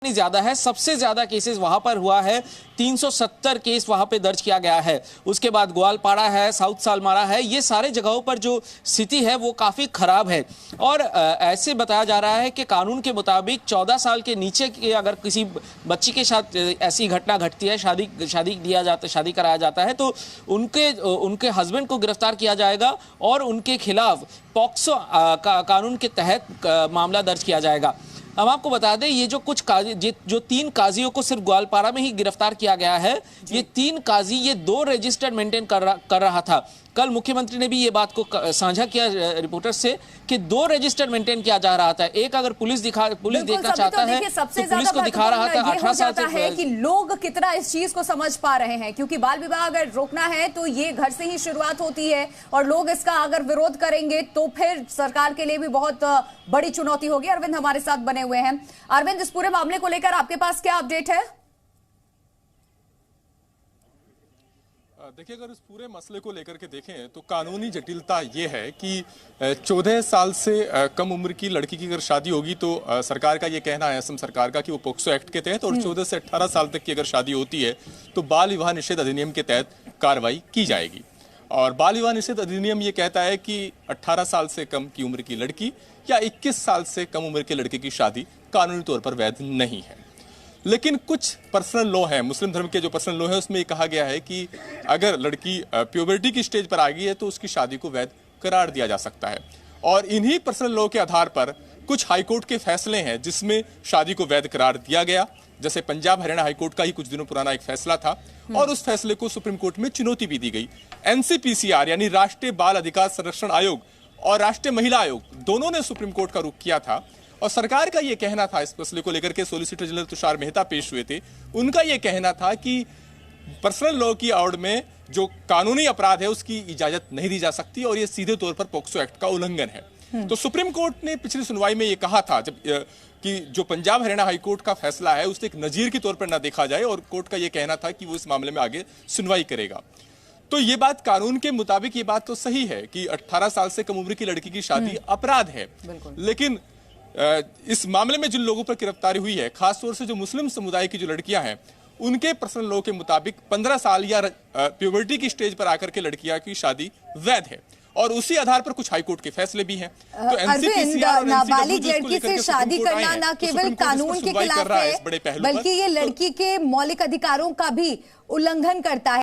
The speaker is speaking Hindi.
ज्यादा है। सबसे ज्यादा केसेस वहां पर हुआ है, 370 केस वहां पे दर्ज किया गया है। उसके बाद ग्वालपाड़ा है, साउथ सालमारा है, ये सारे जगहों पर जो स्थिति है वो काफी खराब है। और ऐसे बताया जा रहा है कि कानून के मुताबिक 14 साल के नीचे के अगर किसी बच्ची के साथ ऐसी घटना घटती है, शादी कराया जाता है, तो उनके हस्बैंड को गिरफ्तार किया जाएगा और उनके खिलाफ पॉक्सो कानून के तहत मामला दर्ज किया जाएगा। हम आपको बता दें, ये जो 3 काजियों को सिर्फ ग्वालपाड़ा में ही गिरफ्तार किया गया है, ये 3 काजी ये 2 रजिस्टर मेंटेन कर रहा था। कल मुख्यमंत्री ने भी ये बात को साझा किया रिपोर्टर से कि 2 रजिस्टर मेंटेन किया जा रहा था। एक अगर पुलिस देखना चाहता है तो पुलिस को दिखा रहा था 18 साल से। कि लोग कितना इस चीज को समझ पा रहे हैं, क्योंकि बाल विवाह अगर रोकना है तो ये घर से ही शुरुआत होती है और लोग इसका अगर विरोध करेंगे तो फिर सरकार के लिए भी बहुत बड़ी चुनौती होगी। अरविंद हमारे साथ बने हुए हैं। अरविंद, इस पूरे मामले को लेकर आपके पास क्या अपडेट है? देखिए, अगर इस पूरे मसले को लेकर के देखें तो कानूनी जटिलता ये है कि 14 साल से कम उम्र की लड़की की अगर शादी होगी तो सरकार का ये कहना है, असम सरकार का, कि वो पोक्सो एक्ट के तहत, और 14 से 18 साल तक की अगर शादी होती है तो बाल विवाह निषेध अधिनियम के तहत कार्रवाई की जाएगी। और बाल विवाह निषेध अधिनियम ये कहता है कि 18 साल से कम की उम्र की लड़की या 21 साल से कम उम्र के लड़के की शादी कानूनी तौर पर वैध नहीं है। लेकिन कुछ पर्सनल लॉ है, मुस्लिम धर्म के जो पर्सनल लॉ है, उसमें ये कहा गया है कि अगर लड़की प्यूबर्टी की स्टेज पर आ गई है तो उसकी शादी को वैध करार दिया जा सकता है। और इन्हीं पर्सनल लॉ के आधार पर कुछ हाईकोर्ट के फैसले हैं जिसमें शादी को वैध करार दिया गया। जैसे पंजाब हरियाणा हाईकोर्ट का ही कुछ दिनों पुराना एक फैसला था और उस फैसले को सुप्रीम कोर्ट में चुनौती भी दी गई। एनसीपीसीआर यानी राष्ट्रीय बाल अधिकार संरक्षण आयोग और राष्ट्रीय महिला आयोग दोनों ने सुप्रीम कोर्ट का रुख किया था और सरकार का यह कहना था, इस मसले को लेकर के सॉलिसिटर जनरल तुषार मेहता पेश हुए थे, उनका यह कहना था कि पर्सनल लॉ की आड़ में जो कानूनी अपराध है उसकी इजाजत नहीं दी जा सकती और यह सीधे तौर पर पोक्सो एक्ट का उल्लंघन है। तो सुप्रीम कोर्ट ने पिछली सुनवाई में यह कहा था कि जो पंजाब हरियाणा हाईकोर्ट का फैसला है उसे एक नजीर के तौर पर ना देखा जाए और कोर्ट का यह कहना था कि वो इस मामले में आगे सुनवाई करेगा। तो ये बात कानून के मुताबिक ये बात तो सही है कि 18 साल से कम उम्र की लड़की की शादी अपराध है, लेकिन इस मामले में जिन लोगों पर गिरफ्तारी हुई है, खासतौर से जो मुस्लिम समुदाय की जो लड़कियां हैं, उनके पर्सनल लॉ के मुताबिक 15 साल या प्यूबर्टी की स्टेज पर आकर के लड़कियां की शादी वैध है और उसी आधार पर कुछ हाईकोर्ट के फैसले भी हैं। तो एनसीपीसीआर नाबालिग लड़की से शादी करना न केवल कानून के खिलाफ है बल्कि ये लड़की के मौलिक अधिकारों का भी उल्लंघन करता है।